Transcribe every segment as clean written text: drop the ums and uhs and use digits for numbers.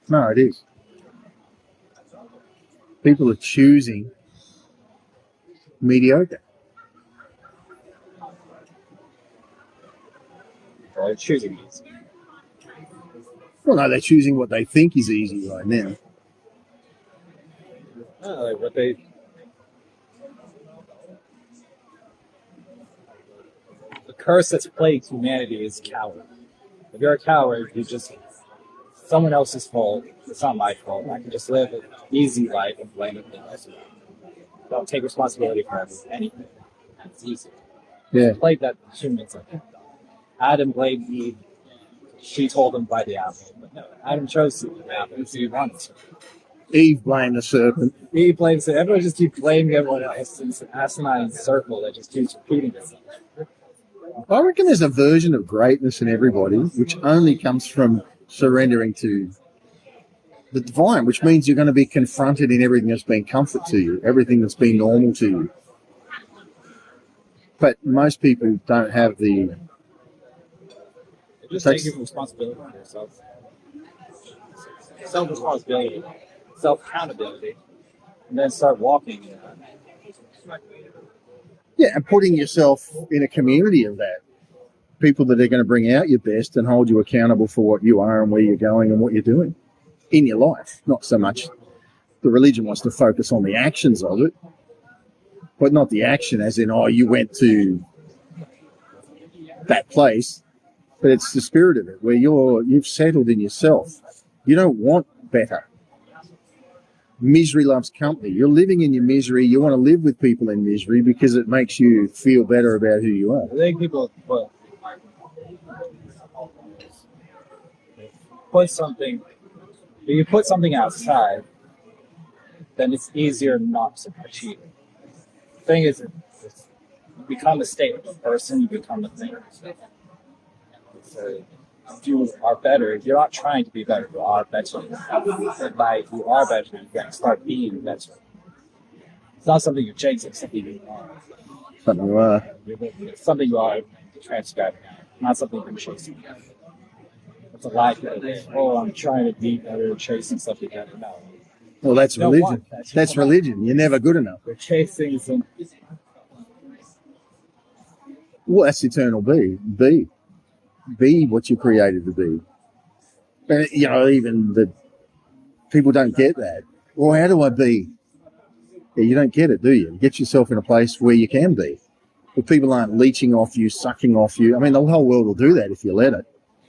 No, it is. People are choosing mediocre. They're choosing easy. Well, no, they're choosing what they think is easy right now. Like what they. The curse that's plagued humanity is coward. If you're a coward, you just someone else's fault. It's not my fault. I can just live an easy life and blame it on others. Don't take responsibility for anything. It's easy. Yeah. Played that humans. Adam blamed Eve. She told him by the apple. But no, Adam chose to eat the apple because he wanted to. Eve blamed the serpent. Eve blames it. Everyone just keeps blaming everyone else. It's an asinine circle that just keeps repeating itself. I reckon there's a version of greatness in everybody which only comes from surrendering to the divine, which means you're going to be confronted in everything that's been comfort to you, everything that's been normal to you. But most people don't have the... Just taking responsibility for yourself. Self-responsibility, self-accountability, and then start walking in that. Yeah, and putting yourself in a community of that. People that are going to bring out your best and hold you accountable for what you are and where you're going and what you're doing in your life. Not so much the religion wants to focus on the actions of it, but not the action as in, oh, you went to that place, but it's the spirit of it where you've settled in yourself. You don't want better. Misery loves company. You're living in your misery. You want to live with people in misery because it makes you feel better about who you are. I think people put something. If you put something outside, then it's easier not to achieve it. The thing is, you become a state of a person. You become a thing. So if you are better, you're not trying to be better. You are better. And by you are better, you can start being better. It's not something you're chasing. It's something you are. Something you are. It's something you are transcribing. Not something you're chasing. It's a lie. Oh, I'm trying to be better, chasing something better. No. Well, that's religion. That's religion. You're never good enough. You're chasing some. Well, that's eternal be what you're created to be. And, even the people don't get that. Well, how do I be? Yeah, you don't get it, do you? Get yourself in a place where you can be. But people aren't leeching off you, sucking off you. I mean, the whole world will do that if you let it.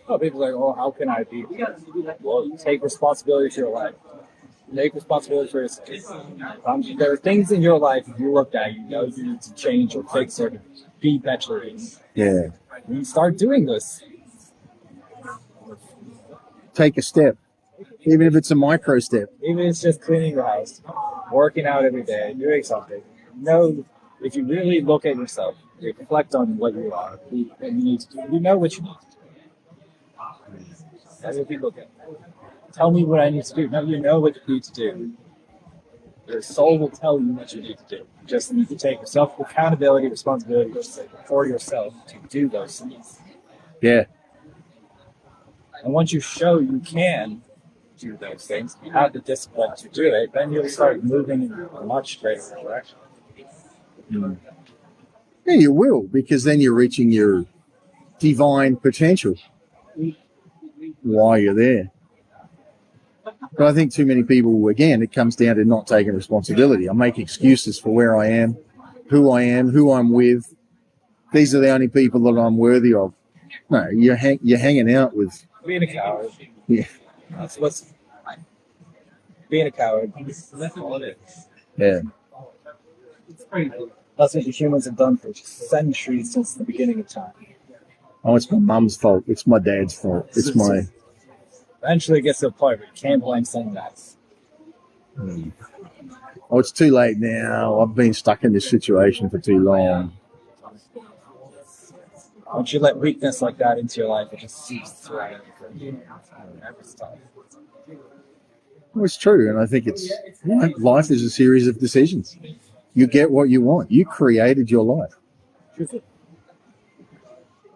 Oh, people are like, oh, how can I be? Well, you take responsibility for your life. Take responsibility for yourself. There are things in your life you look at, you need to change or fix or be better in. Yeah. You start doing this. Take a step, even if it's a micro step. Even if it's just cleaning your house, working out every day, doing something. If you really look at yourself, reflect on what you are, and you need to do. You know what you need to do. That's what people look at. Tell me what I need to do. No, you know what you need to do. Your soul will tell you what you need to do. You just need to take accountability, responsibility for yourself to do those things. Yeah. And once you show you can do those things, you have the discipline to do it, then you'll start moving in a much greater direction. Yeah, you will, because then you're reaching your divine potential while you're there. But I think too many people, again, it comes down to not taking responsibility. I make excuses for where I am, who I'm with. These are the only people that I'm worthy of. No, you're hanging out with... Being a coward. Yeah. That's what's... Being a coward. That's all it is. Yeah. That's what the humans have done for centuries since the beginning of time. Oh, it's my mum's fault. It's my dad's fault. It's my... Eventually it gets to a point where you can't blame someone else. Oh, it's too late now. I've been stuck in this situation for too long. Once you let weakness like that into your life, it just seeps through every stuff. Well, it's true, and I think life is a series of decisions. You get what you want. You created your life.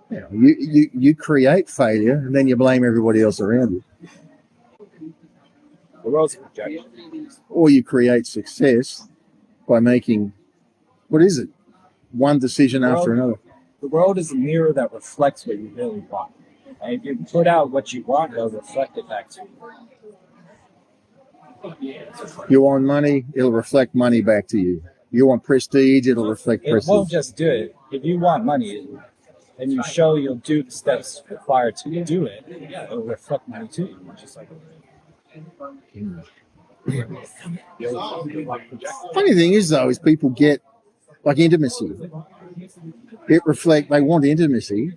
You create failure, and then you blame everybody else around you. world's a projection. Or you create success by making, what is it? One decision after another. The world is a mirror that reflects what you really want. And if you put out what you want, it'll reflect it back to you. You want money, it'll reflect money back to you. You want prestige, it'll reflect It prestige. won't just do it. If you want money and you show you'll do the steps required to do it, it'll reflect money to you. Just like Funny thing is, though, is people get like intimacy. They want intimacy,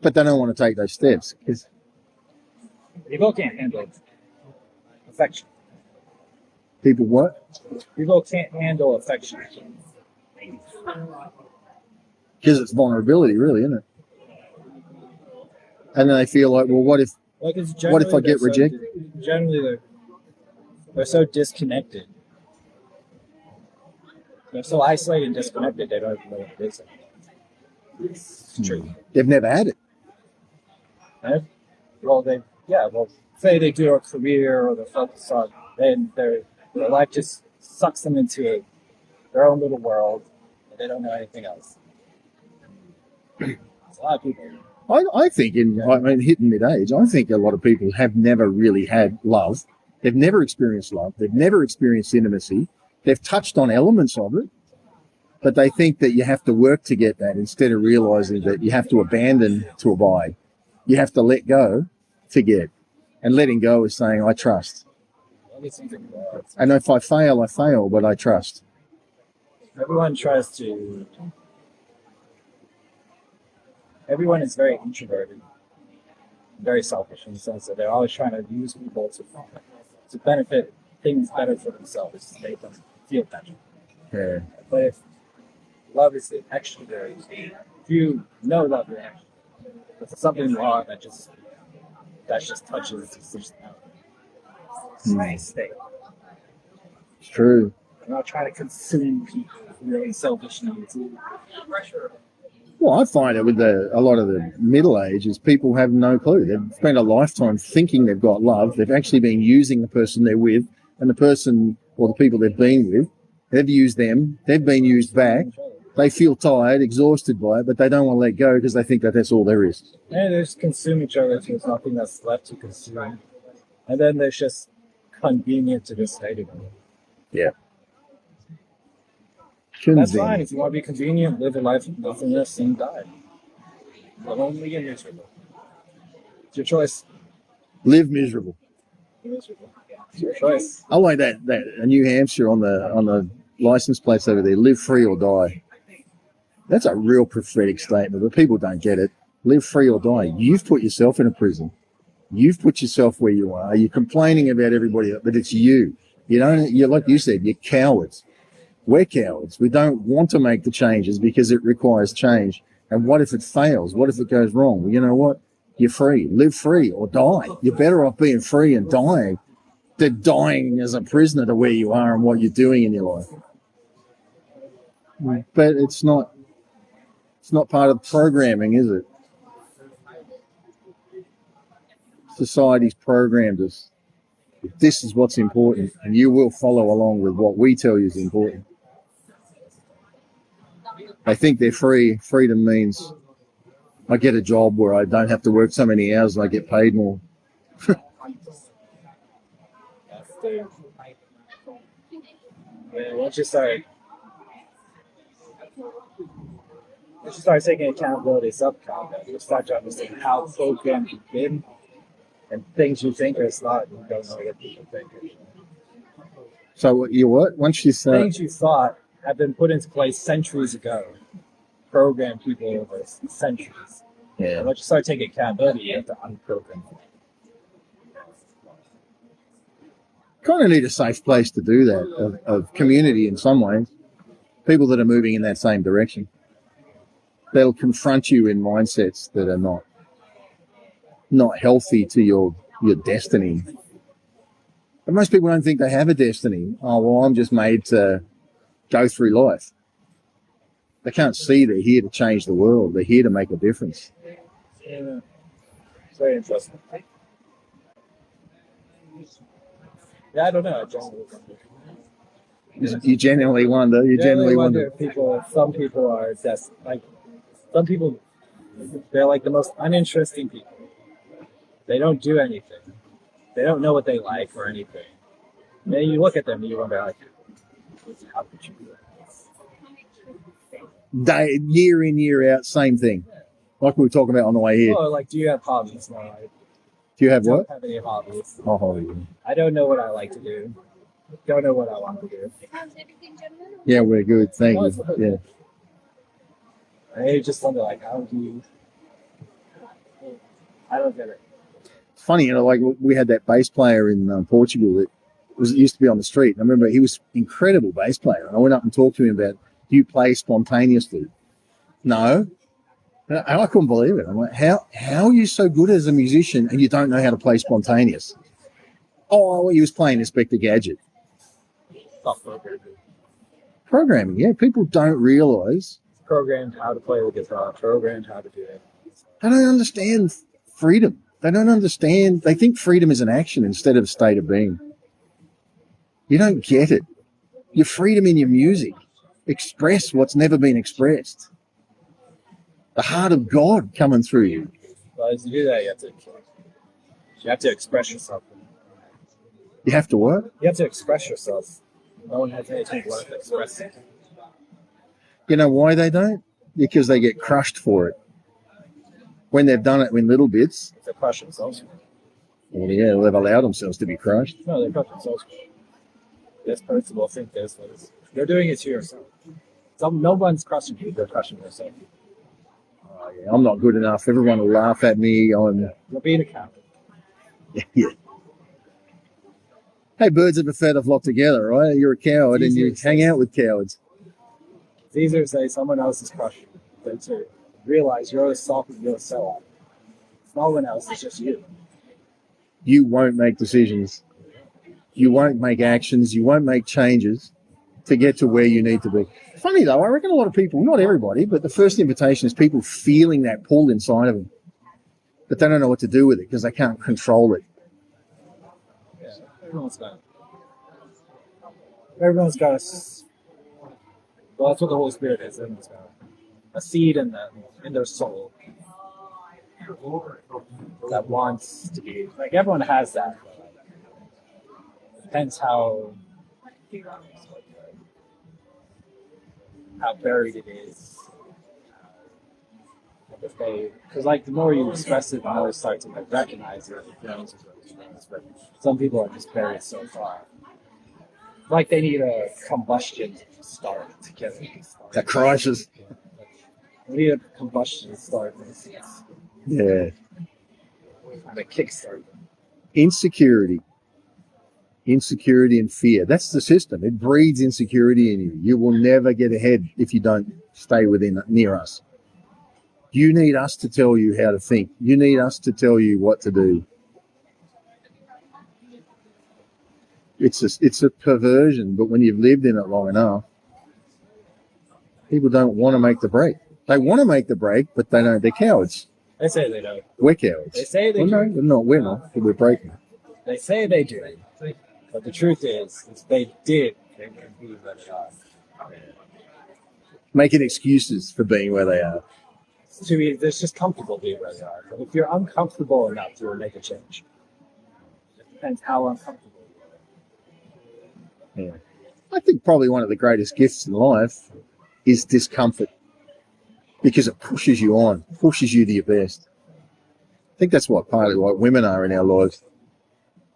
but they don't want to take those steps because people can't handle affection. people what? People can't handle affection. Because it's vulnerability, really, isn't it? And then they feel like, well, what if Like it's What if I get they're rejected? Generally, they're so disconnected. They're so isolated and disconnected. They don't even know what it is. It's true. they've never had it? Well, say they do a career or they're focused on, then their life just sucks them into their own little world, and they don't know anything else. There's a lot of people. I think hitting mid-age, I think a lot of people have never really had love. They've never experienced love. They've never experienced intimacy. They've touched on elements of it, but they think that you have to work to get that instead of realizing that you have to abandon to abide. You have to let go to get. And letting go is saying, I trust. And if I fail, but I trust. Everyone is very introverted, very selfish in the sense that they're always trying to use people to benefit things better for themselves, to make them feel better. Yeah. But if love is the extrovert, if you know love, you're extrovert. But there's something wrong that just touches the system out. It's a nice state. It's true. I'm not trying to consume people with really selfish needs. Well, I find it with a lot of the middle ages, people have no clue. They've spent a lifetime thinking they've got love. They've actually been using the person they're with, and the person or the people they've been with, they've used them. They've been used back. They feel tired, exhausted by it, but they don't want to let go because they think that that's all there is. And they just consume each other until there's nothing that's left to consume. And then there's just convenient to just stay together. Yeah. That's fine. If you want to be convenient, live a life of nothingness and die. Lonely and miserable. It's your choice. Live miserable. It's your choice. I like that New Hampshire on the license plates over there. Live free or die. That's a real prophetic statement, but people don't get it. Live free or die. You've put yourself in a prison. You've put yourself where you are. You're complaining about everybody else, but it's you. You're like you said, you're cowards. We're cowards. We don't want to make the changes because it requires change. And what if it fails? What if it goes wrong? Well, you know what? You're free. Live free or die. You're better off being free and dying than dying as a prisoner to where you are and what you're doing in your life. But it's not part of programming, is it? Society's programmed us. This is what's important, and you will follow along with what we tell you is important. They think they're free. Freedom means I get a job where I don't have to work so many hours and I get paid more. Once you start taking accountability, self-accountability, you start to understand how programmed you've been and things you think are not, you don't know what people think. So you what? Once you start... Things you thought have been put into place centuries ago, programmed people over centuries. Yeah. And once you start taking accountability, you have to unprogram them. Kind of need a safe place to do that, of community in some ways. People that are moving in that same direction. They'll confront you in mindsets that are not healthy to your destiny. But most people don't think they have a destiny. Oh, well, I'm just made to go through life. They can't see they're here to change the world. They're here to make a difference. Yeah. It's very interesting. Yeah, I don't know. I genuinely wonder. You genuinely wonder. You genuinely wonder. if people. Some people are just like some people. They're like the most uninteresting people. They don't do anything. They don't know what they like or anything. And then you look at them and you wonder, like, how could you do that? Year in, year out, same thing. Like we were talking about on the way here. Oh, like, do you have hobbies? No, I Do you have don't what? have any hobbies. Oh, yeah. I don't know what I like to do. Don't know what I want to do. Yeah, we're good. Thank you. Yeah. I just wonder, like, how do you? I don't get it. Funny, like we had that bass player in Portugal that used to be on the street. I remember he was an incredible bass player. I went up and talked to him about, do you play spontaneously? No. And I couldn't believe it. I'm like, how are you so good as a musician and you don't know how to play spontaneous? Oh, well, he was playing Inspector Gadget. Not programmed. Programming, yeah. People don't realise. Programmed how to play the guitar. Programmed how to do it. They don't understand freedom. They don't understand. They think freedom is an action instead of a state of being. You don't get it. Your freedom in your music. Express what's never been expressed. The heart of God coming through you. Well, as you do that, you have to express yourself. You have to what? You have to express yourself. No one has anything worth expressing. You know why they don't? Because they get crushed for it. When they've done it in little bits, They crush themselves. well, yeah, they've allowed themselves to be crushed. No, they crush themselves. This person will think this. You're doing it to yourself. No one's crushing you. You're crushing yourself. Oh, yeah, I'm not good enough. Everyone will laugh at me. You're being a coward. Yeah. Hey, birds of a feather flock together, right? You're a coward and you hang out with cowards. It's easier to say someone else is crushing you than to realize you're a self and you're a sellout. It's no one else. It's just you. You won't make decisions. You won't make actions. You won't make changes to get to where you need to be. Funny though, I reckon a lot of people, not everybody, but the first invitation is people feeling that pull inside of them. But they don't know what to do with it because they can't control it. Yeah, everyone's got a. Well, that's what the Holy Spirit is. Everyone's got a seed in their soul that wants to be like everyone has that. Depends how buried it is. Because like the more you express it, the more you start to like recognize it. But some people are just buried so far. Like they need a combustion start to get it. A crisis. They need a combustion start. Yeah. And a kickstart. Insecurity and fear. That's the system. It breeds insecurity in you. You will never get ahead if you don't stay near us. You need us to tell you how to think. You need us to tell you what to do. It's a perversion, but when you've lived in it long enough, people don't want to make the break. They want to make the break, but they don't. They're cowards. They say they don't. We're cowards. They say they well, do. No, we're not. We're not. We're breaking. They say they do. But the truth is, if they did, they wouldn't be where they are. Making excuses for being where they are. To me, it's just comfortable being where they are. But if you're uncomfortable enough to make a change, it depends how uncomfortable you are. Yeah. I think probably one of the greatest gifts in life is discomfort because it pushes you on, pushes you to your best. I think that's what partly what women are in our lives.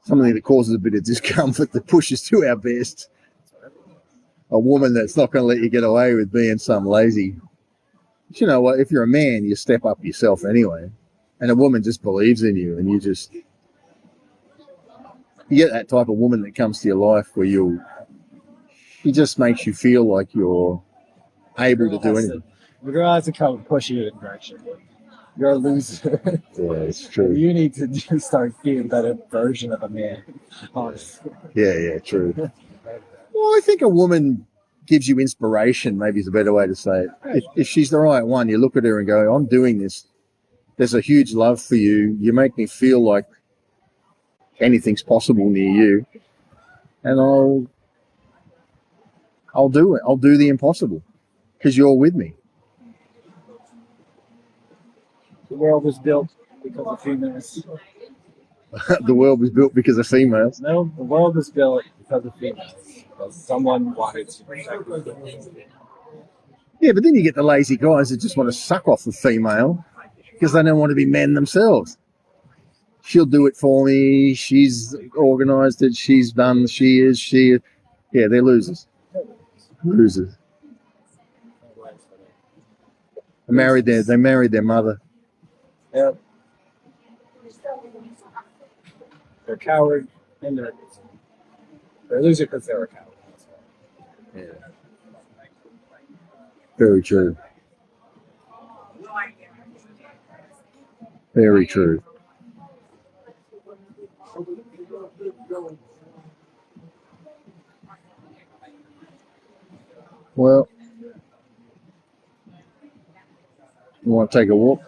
Something that causes a bit of discomfort that pushes to our best. A woman that's not going to let you get away with being some lazy. But you know what? If you're a man, you step up yourself anyway. And a woman just believes in you and you get that type of woman that comes to your life where he just makes you feel like you're able to do anything. The girl has to come and push you in a direction. You're a loser. Yeah, it's true. You need to just start being a better version of a man. Honestly. Yeah, true. Well, I think a woman gives you inspiration, maybe is a better way to say it. If she's the right one, you look at her and go, I'm doing this. There's a huge love for you. You make me feel like anything's possible near you, and I'll do it. I'll do the impossible because you're with me. The world was built because of females. The world was built because of females. No, the world was built because of females. Because someone wanted to protect them. Yeah, but then you get the lazy guys that just want to suck off the female because they don't want to be men themselves. She'll do it for me. She's organised it. She's done. She is. Yeah, they're losers. Losers. They married their mother. Yep. They're coward and they're loser because they're a coward. Yeah. Very true. Very true. Well, you want to take a walk?